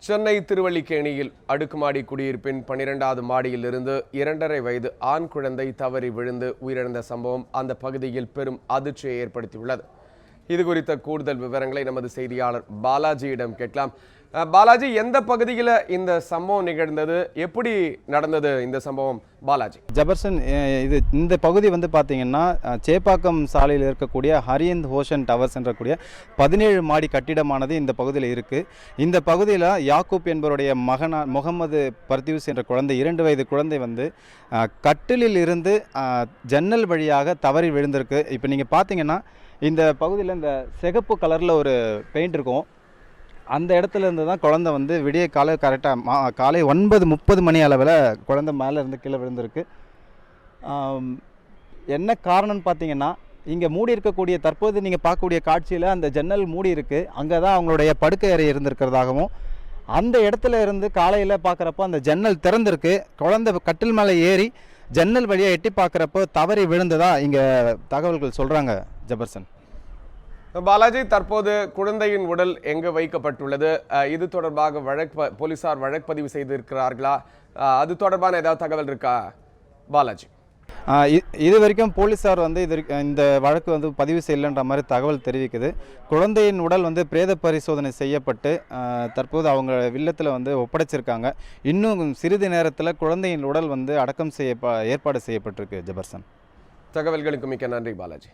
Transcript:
சென்னை திருவல்லிக்கேணியில் அடுக்குமாடி குடியிருப்பின் 12வது மாடியில் இருந்து 2.5 வயது ஆண் குழந்தை தவறி விழுந்து உயிரிழந்த சம்பவம் அந்த பகுதியில் பெரும் அதிர்ச்சியை ஏற்படுத்தியுள்ளது. இது குறித்த கூடுதல் விவரங்களை நமது செய்தியாளர் பாலாஜியிடம் கேட்கலாம். பாலாஜி, எந்த பகுதியில் இந்த சம்பவம் நிகழ்ந்தது, எப்படி நடந்தது இந்த சம்பவம்? பாலாஜி. ஜபர்சன், இந்த பகுதி வந்து பார்த்தீங்கன்னா சேப்பாக்கம் சாலையில் இருக்கக்கூடிய ஹரியந்த் ஹோஷன் டவர்ஸ் என்றக்கூடிய 17 மாடி கட்டிடமானது இந்த பகுதியில் இருக்குது. இந்த பகுதியில் யாக்கூப் என்பவருடைய முகமது பர்தியூஸ் என்ற குழந்தை, 2 வயது குழந்தை வந்து கட்டிலில் இருந்து ஜன்னல் வழியாக தவறி விழுந்திருக்கு. இப்போ நீங்கள் பார்த்தீங்கன்னா இந்த பகுதியில் இந்த சிகப்பு கலரில் ஒரு பெயிண்ட் இருக்கும். அந்த இடத்துல இருந்து தான் குழந்தை வந்து விடிய காலை 9:30 மணி அளவில் குழந்தை மேலே இருந்து கீழே விழுந்திருக்கு. என்ன காரணம்னு பார்த்தீங்கன்னா, இங்கே மூடி இருக்கக்கூடிய தற்போது நீங்கள் பார்க்கக்கூடிய காட்சியில் அந்த ஜன்னல் மூடி இருக்குது. அங்கே தான் அவங்களுடைய படுக்கை அறை இருந்திருக்கிறதாகவும், அந்த இடத்துல இருந்து காலையில் பார்க்குறப்போ அந்த ஜன்னல் திறந்திருக்கு. குழந்தை கட்டில் மேலே ஏறி ஜன்னல் வழியாக எட்டி பார்க்குறப்போ தவறி விழுந்ததா இங்கே தகவல்கள் சொல்கிறாங்க. ஜபர்சன். பாலாஜி, தற்போது குழந்தையின் உடல் எங்கு வைக்கப்பட்டுள்ளது? இது தொடர்பாக போலீசார் வழக்கு பதிவு செய்திருக்கிறார்களா? அது தொடர்பான ஏதாவது தகவல் இருக்கா பாலாஜி? இது வரைக்கும் போலீசார் வந்து இந்த வழக்கு வந்து பதிவு செய்யலைன்ற மாதிரி தகவல் தெரிவிக்குது. குழந்தையின் உடல் வந்து பிரேத பரிசோதனை செய்யப்பட்டு தற்போது அவங்க இல்லத்தில் வந்து ஒப்படைச்சிருக்காங்க. இன்னும் சிறிது நேரத்தில் குழந்தையின் உடல் வந்து அடக்கம் ஏற்பாடு செய்யப்பட்டிருக்கு. ஜபர்சன். தகவல்களுக்கு மிக்க நன்றி பாலாஜி.